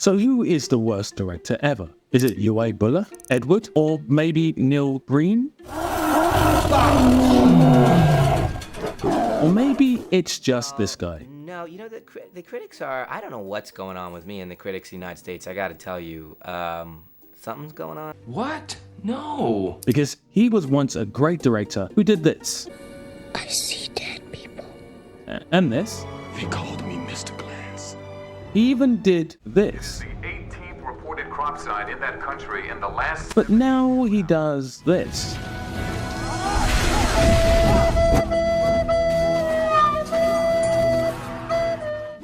So who is the worst director ever? Is it Uwe Boll, Edward, or maybe Neil Breen? Or maybe it's just this guy. No, you know, the critics are, I don't know what's going on with me and the critics of the United States. I gotta tell you, something's going on. What? No. Because he was once a great director who did this. I see dead people. And this. They called me Mr. Glass. He even did this. The 18th reported crop site in that country in the last... But now he does this.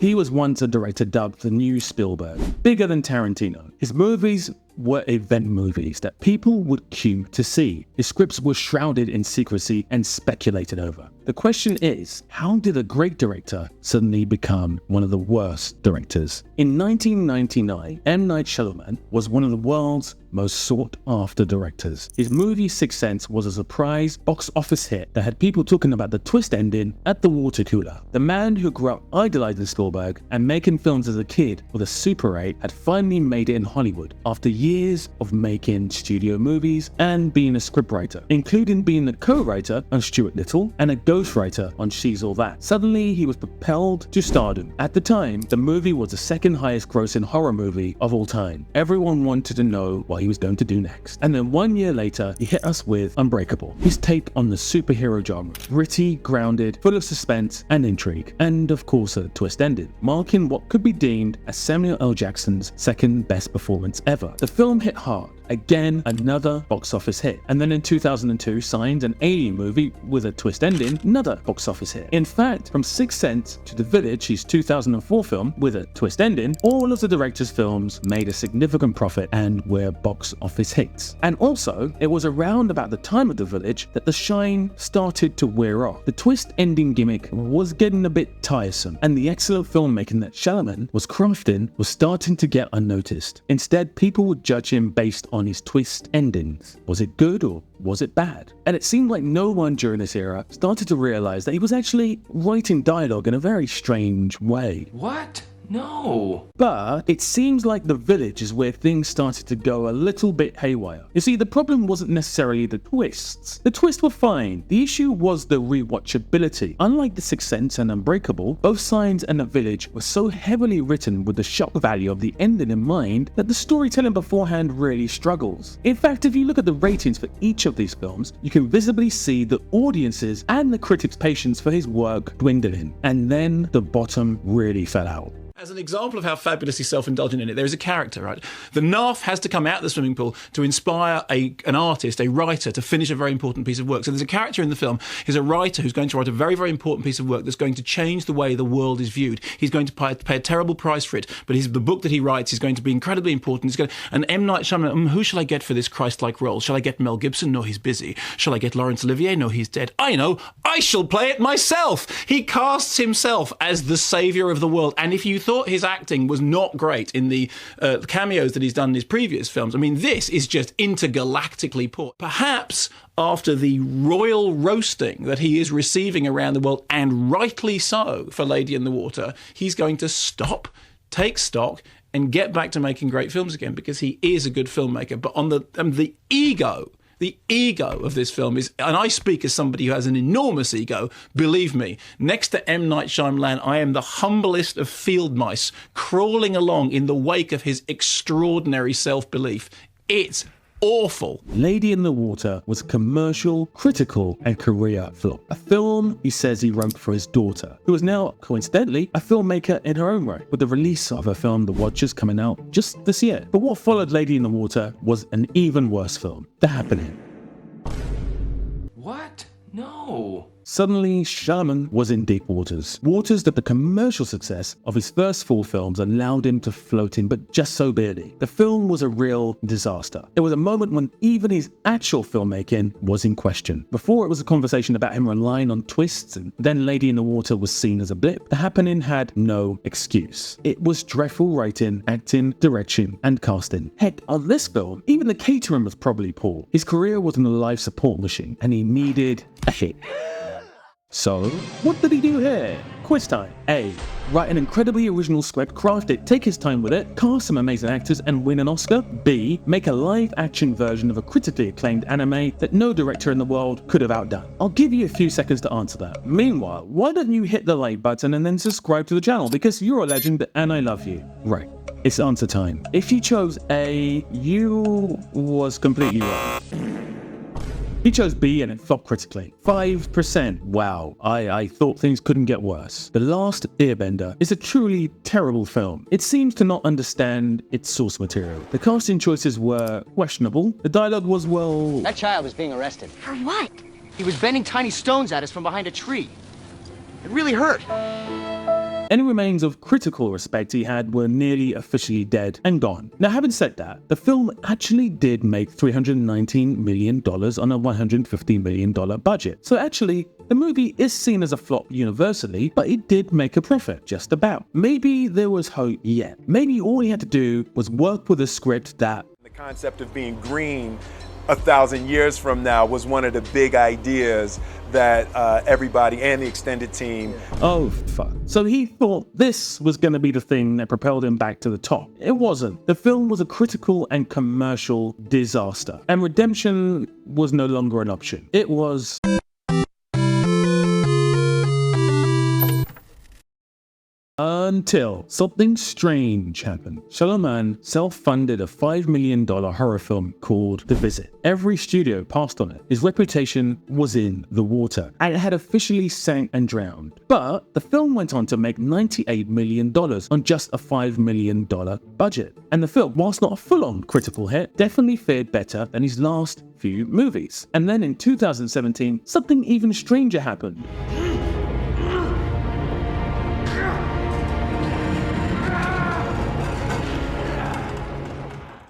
He was once a director dubbed the new Spielberg, bigger than Tarantino. His movies were event movies that people would queue to see. His scripts were shrouded in secrecy and speculated over. The question is, how did a great director suddenly become one of the worst directors? In 1999, M. Night Shyamalan was one of the world's most sought-after directors. His movie Sixth Sense was a surprise box office hit that had people talking about the twist ending at the water cooler. The man who grew up idolizing Spielberg and making films as a kid with a Super 8 had finally made it in Hollywood after years of making studio movies and being a scriptwriter, including being a co-writer on Stuart Little and a ghostwriter on She's All That. Suddenly, he was propelled to stardom. At the time, the movie was the second highest grossing horror movie of all time. Everyone wanted to know what he was going to do next. And then 1 year later, he hit us with Unbreakable, his take on the superhero genre. Gritty, grounded, full of suspense and intrigue, and of course a twist ending, marking what could be deemed as Samuel L. Jackson's second best performance ever. The film hit hard. Again, another box office hit. And then in 2002, signed an Alien movie with a twist ending, another box office hit. In fact, from Sixth Sense to The Village, his 2004 film with a twist ending, all of the director's films made a significant profit and were box office hits. And also, it was around about the time of The Village that the shine started to wear off. The twist ending gimmick was getting a bit tiresome, and the excellent filmmaking that Shyamalan was crafting was starting to get unnoticed. Instead, people would judge him based on his twist endings. Was it good or was it bad? And it seemed like no one during this era started to realize that he was actually writing dialogue in a very strange way. What? No. But it seems like The Village is where things started to go a little bit haywire. You see, the problem wasn't necessarily the twists. The twists were fine. The issue was the rewatchability. Unlike The Sixth Sense and Unbreakable, both Signs and The Village were so heavily written with the shock value of the ending in mind that the storytelling beforehand really struggles. In fact, if you look at the ratings for each of these films, you can visibly see the audiences and the critics' patience for his work dwindling. And then the bottom really fell out. As an example of how fabulously self-indulgent in it, there is a character, right? The narf has to come out of the swimming pool to inspire an artist, a writer, to finish a very important piece of work. So there's a character in the film, he's a writer who's going to write a very, very important piece of work that's going to change the way the world is viewed. He's going to pay a terrible price for it, but the book that he writes is going to be incredibly important. And M. Night Shyamalan, who shall I get for this Christ-like role? Shall I get Mel Gibson? No, he's busy. Shall I get Laurence Olivier? No, he's dead. I know, I shall play it myself. He casts himself as the saviour of the world. And if you thought his acting was not great in the cameos that he's done in his previous films, I mean, this is just intergalactically poor. Perhaps after the royal roasting that he is receiving around the world, and rightly so, for Lady in the Water, he's going to stop, take stock, and get back to making great films again, because he is a good filmmaker. But on the ego of this film is, and I speak as somebody who has an enormous ego, believe me, next to M. Night Shyamalan, I am the humblest of field mice crawling along in the wake of his extraordinary self-belief. It's awful. Lady in the Water was a commercial, critical, and career flop. A film he says he wrote for his daughter, who is now, coincidentally, a filmmaker in her own right, with the release of her film The Watchers coming out just this year. But what followed Lady in the Water was an even worse film, The Happening. What? No. Suddenly, Shyamalan was in deep waters. Waters that the commercial success of his first 4 films allowed him to float in, but just so barely. The film was a real disaster. It was a moment when even his actual filmmaking was in question. Before, it was a conversation about him relying on twists, and then Lady in the Water was seen as a blip. The Happening had no excuse. It was dreadful writing, acting, direction, and casting. Heck, on this film, even the catering was probably poor. His career was on a life support machine, and he needed a hit. So, what did he do here? Quiz time. A. Write an incredibly original script, craft it, take his time with it, cast some amazing actors and win an Oscar. B. Make a live-action version of a critically acclaimed anime that no director in the world could have outdone. I'll give you a few seconds to answer that. Meanwhile, why don't you hit the like button and then subscribe to the channel, because you're a legend and I love you. Right. It's answer time. If you chose A, you was completely wrong. He chose B and it flopped critically. 5%. Wow, I thought things couldn't get worse. The Last Airbender is a truly terrible film. It seems to not understand its source material. The casting choices were questionable. The dialogue was, well... That child is being arrested. For what? He was bending tiny stones at us from behind a tree. It really hurt. Any remains of critical respect he had were nearly officially dead and gone. Now, having said that, the film actually did make $319 million on a $150 million budget. So actually, the movie is seen as a flop universally, but it did make a profit, just about. Maybe there was hope yet. Maybe all he had to do was work with a script that... The concept of being green 1,000 years from now was one of the big ideas that everybody and the extended team... Oh, fuck. So he thought this was going to be the thing that propelled him back to the top. It wasn't. The film was a critical and commercial disaster, and redemption was no longer an option. It was... Until something strange happened. Shyamalan self-funded a $5 million horror film called The Visit. Every studio passed on it. His reputation was in the water, and it had officially sank and drowned. But the film went on to make $98 million on just a $5 million budget. And the film, whilst not a full-on critical hit, definitely fared better than his last few movies. And then in 2017, something even stranger happened.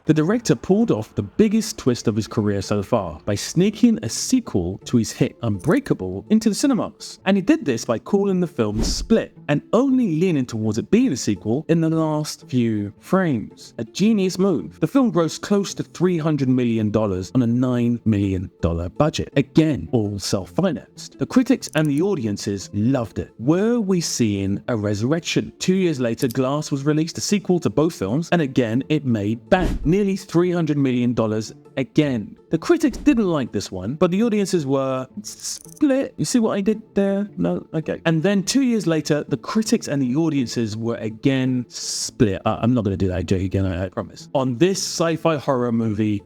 The director pulled off the biggest twist of his career so far by sneaking a sequel to his hit Unbreakable into the cinemas. And he did this by calling the film Split and only leaning towards it being a sequel in the last few frames. A genius move. The film grossed close to $300 million on a $9 million budget. Again, all self-financed. The critics and the audiences loved it. Were we seeing a resurrection? 2 years later, Glass was released, a sequel to both films, and again it made bank. Nearly $300 million again. The critics didn't like this one, but the audiences were split. You see what I did there? No? Okay. And then 2 years later, the critics and the audiences were again split. I'm not going to do that joke again, I promise. On this sci-fi horror movie,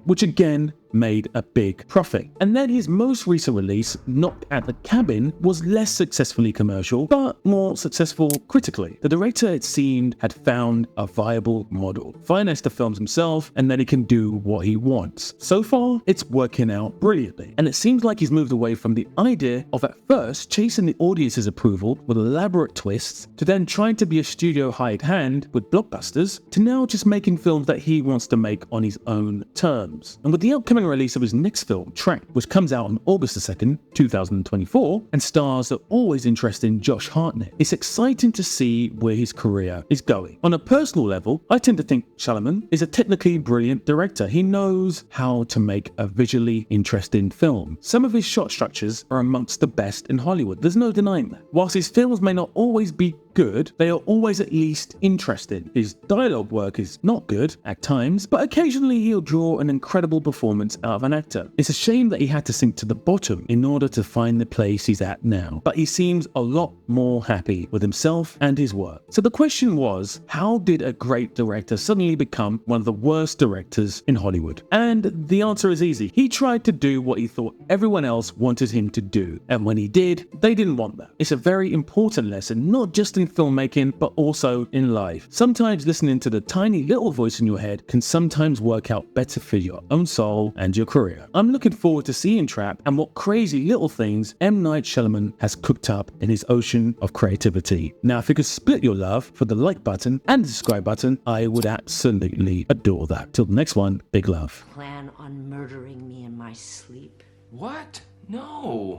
which again made a big profit. And then his most recent release, Knock at the Cabin, was less successfully commercial, but more successful critically. The director, it seemed, had found a viable model, financed the films himself, and then he can do what he wants. So far, it's working out brilliantly. And it seems like he's moved away from the idea of at first chasing the audience's approval with elaborate twists, to then trying to be a studio hired hand with blockbusters, to now just making films that he wants to make on his own terms. And with the upcoming release of his next film, Trapped, which comes out on August 2nd, 2024, and stars the always interesting Josh Harnett, it's exciting to see where his career is going. On a personal level, I tend to think Shyamalan is a technically brilliant director. He knows how to make a visually interesting film. Some of his shot structures are amongst the best in Hollywood. There's no denying that. Whilst his films may not always be good, they are always at least interesting. His dialogue work is not good at times, but occasionally he'll draw an incredible performance out of an actor. It's a shame that he had to sink to the bottom in order to find the place he's at now, but he seems a lot more happy with himself and his work. So the question was, how did a great director suddenly become one of the worst directors in Hollywood? And the answer is easy. He tried to do what he thought everyone else wanted him to do, and when he did, they didn't want that. It's a very important lesson, not just in filmmaking, but also in life. Sometimes listening to the tiny little voice in your head can sometimes work out better for your own soul and your career. I'm looking forward to seeing Trap and what crazy little things M. Night Shyamalan has cooked up in his ocean of creativity. Now, if you could split your love for the like button and the subscribe button, I would absolutely adore that. Till the next one, big love. Plan on murdering me in my sleep. What? No.